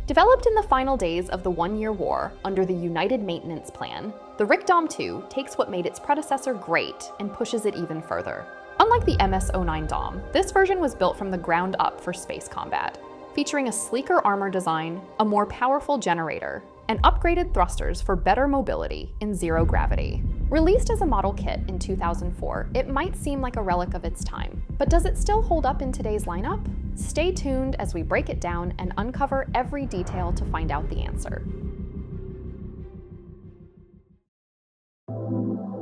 Developed in the final days of the One-Year War under the United Maintenance Plan, the RIC-DOM II takes what made its predecessor great and pushes it even further. Unlike the MS-09 DOM, this version was built from the ground up for space combat, featuring a sleeker armor design, a more powerful generator, and upgraded thrusters for better mobility in zero gravity. Released as a model kit in 2004, it might seem like a relic of its time, but does it still hold up in today's lineup? Stay tuned as we break it down and uncover every detail to find out the answer.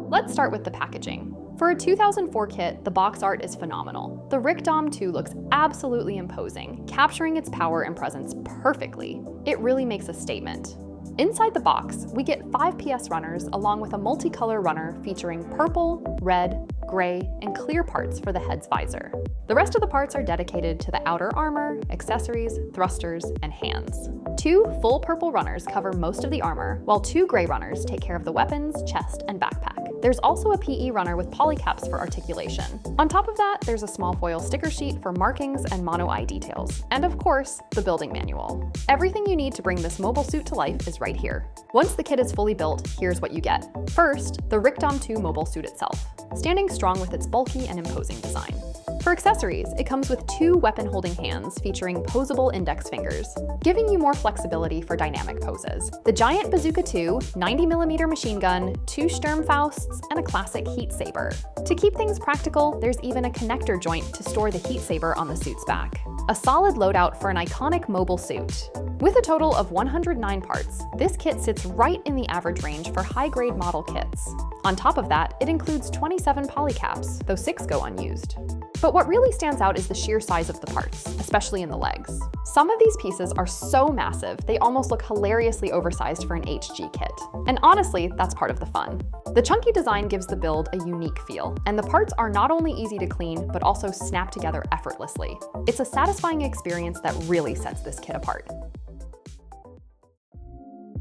Let's start with the packaging. For a 2004 kit, the box art is phenomenal. The RIC-DOM II looks absolutely imposing, capturing its power and presence perfectly. It really makes a statement. Inside the box, we get 5 PS runners along with a multicolor runner featuring purple, red, gray, and clear parts for the head's visor. The rest of the parts are dedicated to the outer armor, accessories, thrusters, and hands. 2 full purple runners cover most of the armor, while 2 gray runners take care of the weapons, chest, and backpack. There's also a PE runner with polycaps for articulation. On top of that, there's a small foil sticker sheet for markings and mono-eye details. And of course, the building manual. Everything you need to bring this mobile suit to life is right here. Once the kit is fully built, here's what you get. First, the RIC-DOM II mobile suit itself, standing strong with its bulky and imposing design. For accessories, it comes with 2 weapon-holding hands featuring posable index fingers, giving you more flexibility for dynamic poses. The giant Bazooka 2, 90mm machine gun, 2 Sturmfausts, and a classic heat saber. To keep things practical, there's even a connector joint to store the heat saber on the suit's back. A solid loadout for an iconic mobile suit. With a total of 109 parts, this kit sits right in the average range for high-grade model kits. On top of that, it includes 27 polycaps, though 6 go unused. But what really stands out is the sheer size of the parts, especially in the legs. Some of these pieces are so massive, they almost look hilariously oversized for an HG kit. And honestly, that's part of the fun. The chunky design gives the build a unique feel, and the parts are not only easy to clean, but also snap together effortlessly. It's a satisfying experience that really sets this kit apart.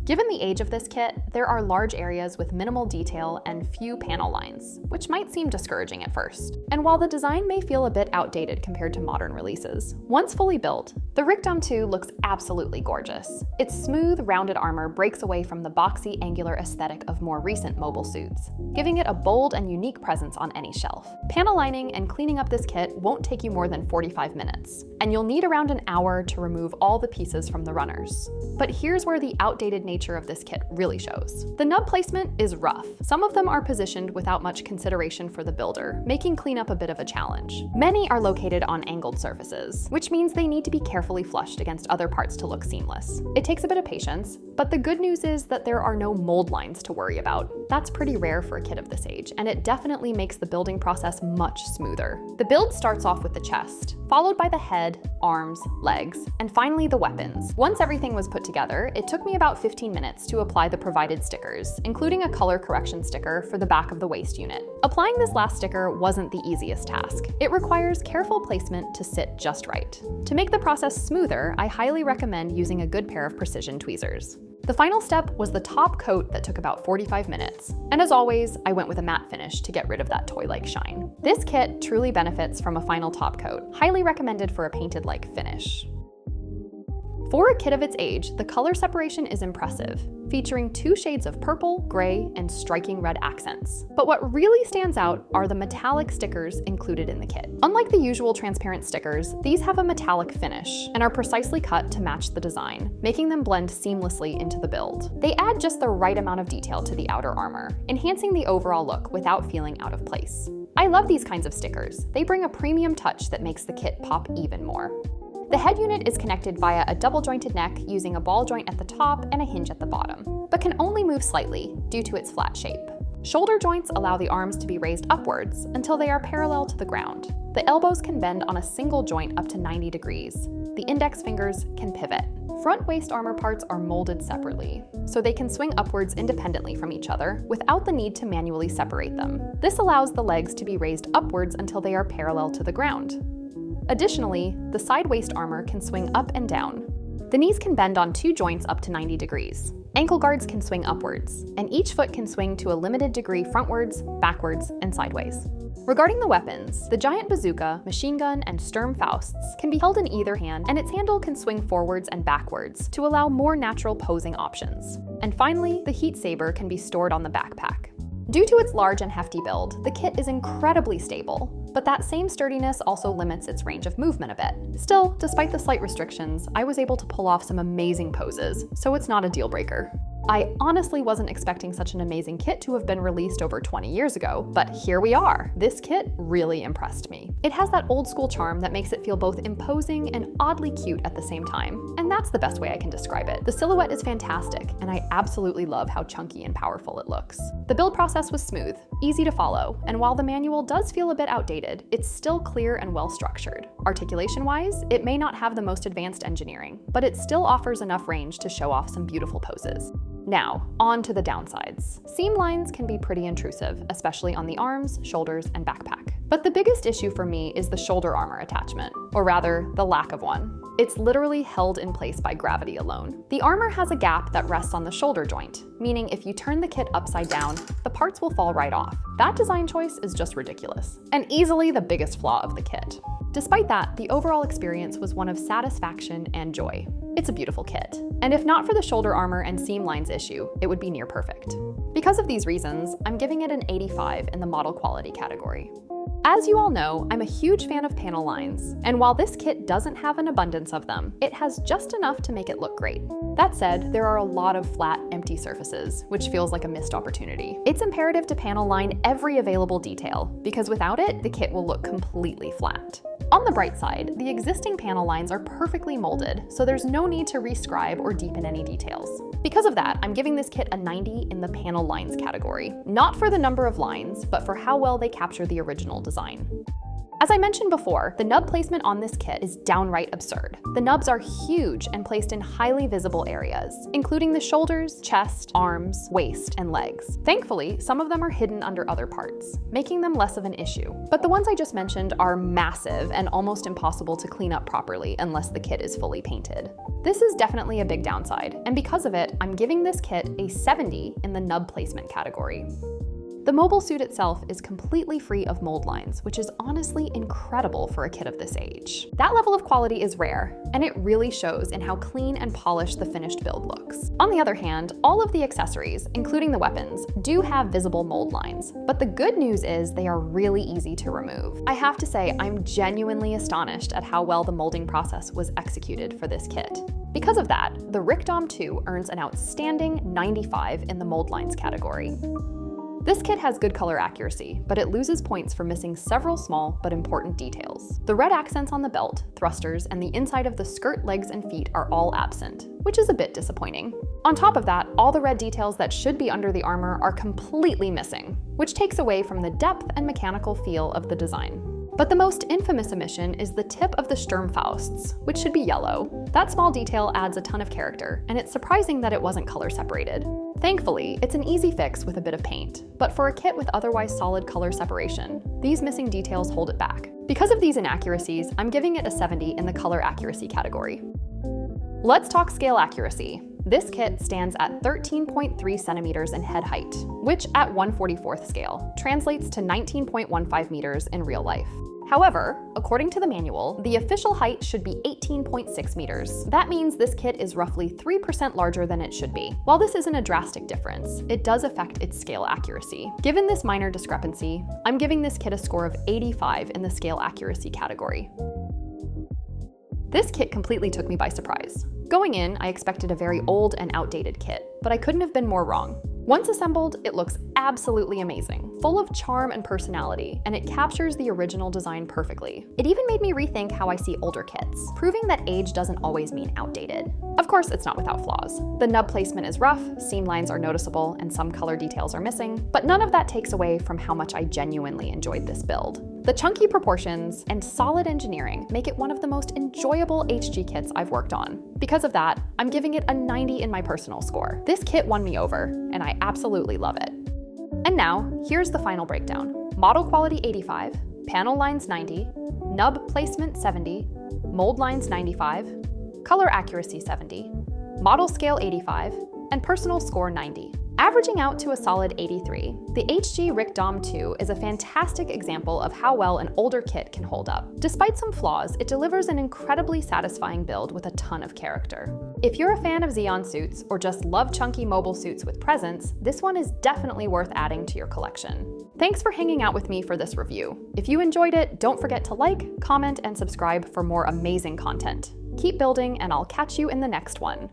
Given the age of this kit, there are large areas with minimal detail and few panel lines, which might seem discouraging at first. And while the design may feel a bit outdated compared to modern releases, once fully built, the RIC-DOM II looks absolutely gorgeous. Its smooth, rounded armor breaks away from the boxy, angular aesthetic of more recent mobile suits, giving it a bold and unique presence on any shelf. Panel lining and cleaning up this kit won't take you more than 45 minutes, and you'll need around an hour to remove all the pieces from the runners. But here's where the outdated nature of this kit really shows. The nub placement is rough. Some of them are positioned without much consideration for the builder, making cleanup a bit of a challenge. Many are located on angled surfaces, which means they need to be carefully flushed against other parts to look seamless. It takes a bit of patience, but the good news is that there are no mold lines to worry about. That's pretty rare for a kit of this age, and it definitely makes the building process much smoother. The build starts off with the chest, followed by the head, arms, legs, and finally the weapons. Once everything was put together, it took me about 15 minutes to apply the provided stickers, including a color correction sticker for the back of the waist unit. Applying this last sticker wasn't the easiest task. It requires careful placement to sit just right. To make the process smoother, I highly recommend using a good pair of precision tweezers. The final step was the top coat that took about 45 minutes. And as always, I went with a matte finish to get rid of that toy-like shine. This kit truly benefits from a final top coat, highly recommended for a painted-like finish. For a kit of its age, the color separation is impressive, featuring 2 shades of purple, gray, and striking red accents. But what really stands out are the metallic stickers included in the kit. Unlike the usual transparent stickers, these have a metallic finish and are precisely cut to match the design, making them blend seamlessly into the build. They add just the right amount of detail to the outer armor, enhancing the overall look without feeling out of place. I love these kinds of stickers. They bring a premium touch that makes the kit pop even more. The head unit is connected via a double-jointed neck using a ball joint at the top and a hinge at the bottom, but can only move slightly due to its flat shape. Shoulder joints allow the arms to be raised upwards until they are parallel to the ground. The elbows can bend on a single joint up to 90 degrees. The index fingers can pivot. Front waist armor parts are molded separately, so they can swing upwards independently from each other without the need to manually separate them. This allows the legs to be raised upwards until they are parallel to the ground. Additionally, the side waist armor can swing up and down. The knees can bend on two joints up to 90 degrees. Ankle guards can swing upwards, and each foot can swing to a limited degree frontwards, backwards, and sideways. Regarding the weapons, the giant bazooka, machine gun, and Sturmfausts can be held in either hand, and its handle can swing forwards and backwards to allow more natural posing options. And finally, the heat saber can be stored on the backpack. Due to its large and hefty build, the kit is incredibly stable, but that same sturdiness also limits its range of movement a bit. Still, despite the slight restrictions, I was able to pull off some amazing poses, so it's not a deal breaker. I honestly wasn't expecting such an amazing kit to have been released over 20 years ago, but here we are. This kit really impressed me. It has that old school charm that makes it feel both imposing and oddly cute at the same time, and that's the best way I can describe it. The silhouette is fantastic, and I absolutely love how chunky and powerful it looks. The build process was smooth, easy to follow, and while the manual does feel a bit outdated, it's still clear and well structured. Articulation-wise, it may not have the most advanced engineering, but it still offers enough range to show off some beautiful poses. Now, on to the downsides. Seam lines can be pretty intrusive, especially on the arms, shoulders, and backpack. But the biggest issue for me is the shoulder armor attachment, or rather, the lack of one. It's literally held in place by gravity alone. The armor has a gap that rests on the shoulder joint, meaning if you turn the kit upside down, the parts will fall right off. That design choice is just ridiculous, and easily the biggest flaw of the kit. Despite that, the overall experience was one of satisfaction and joy. It's a beautiful kit, and if not for the shoulder armor and seam lines issue, it would be near perfect. Because of these reasons, I'm giving it an 85 in the model quality category. As you all know, I'm a huge fan of panel lines, and while this kit doesn't have an abundance of them, it has just enough to make it look great. That said, there are a lot of flat, empty surfaces, which feels like a missed opportunity. It's imperative to panel line every available detail, because without it, the kit will look completely flat. On the bright side, the existing panel lines are perfectly molded, so there's no need to rescribe or deepen any details. Because of that, I'm giving this kit a 90 in the panel lines category. Not for the number of lines, but for how well they capture the original design. As I mentioned before, the nub placement on this kit is downright absurd. The nubs are huge and placed in highly visible areas, including the shoulders, chest, arms, waist, and legs. Thankfully, some of them are hidden under other parts, making them less of an issue. But the ones I just mentioned are massive and almost impossible to clean up properly unless the kit is fully painted. This is definitely a big downside, and because of it, I'm giving this kit a 70 in the nub placement category. The mobile suit itself is completely free of mold lines, which is honestly incredible for a kit of this age. That level of quality is rare, and it really shows in how clean and polished the finished build looks. On the other hand, all of the accessories, including the weapons, do have visible mold lines, but the good news is they are really easy to remove. I have to say, I'm genuinely astonished at how well the molding process was executed for this kit. Because of that, the Rikdom 2 earns an outstanding 95 in the mold lines category. This kit has good color accuracy, but it loses points for missing several small but important details. The red accents on the belt, thrusters, and the inside of the skirt, legs, and feet are all absent, which is a bit disappointing. On top of that, all the red details that should be under the armor are completely missing, which takes away from the depth and mechanical feel of the design. But the most infamous omission is the tip of the Sturmfausts, which should be yellow. That small detail adds a ton of character, and it's surprising that it wasn't color separated. Thankfully, it's an easy fix with a bit of paint, but for a kit with otherwise solid color separation, these missing details hold it back. Because of these inaccuracies, I'm giving it a 70 in the color accuracy category. Let's talk scale accuracy. This kit stands at 13.3 centimeters in head height, which at 1/44th scale translates to 19.15 meters in real life. However, according to the manual, the official height should be 18.6 meters. That means this kit is roughly 3% larger than it should be. While this isn't a drastic difference, it does affect its scale accuracy. Given this minor discrepancy, I'm giving this kit a score of 85 in the scale accuracy category. This kit completely took me by surprise. Going in, I expected a very old and outdated kit, but I couldn't have been more wrong. Once assembled, it looks absolutely amazing, full of charm and personality, and it captures the original design perfectly. It even made me rethink how I see older kits, proving that age doesn't always mean outdated. Of course, it's not without flaws. The nub placement is rough, seam lines are noticeable, and some color details are missing, but none of that takes away from how much I genuinely enjoyed this build. The chunky proportions and solid engineering make it one of the most enjoyable HG kits I've worked on. Because of that, I'm giving it a 90 in my personal score. This kit won me over, and I absolutely love it. And now, here's the final breakdown. Model quality 85, panel lines 90, nub placement 70, mold lines 95, color accuracy 70, model scale 85, and personal score 90. Averaging out to a solid 83, the HGUC Dom 2 is a fantastic example of how well an older kit can hold up. Despite some flaws, it delivers an incredibly satisfying build with a ton of character. If you're a fan of Zeon suits or just love chunky mobile suits with presence, this one is definitely worth adding to your collection. Thanks for hanging out with me for this review. If you enjoyed it, don't forget to like, comment, and subscribe for more amazing content. Keep building, and I'll catch you in the next one.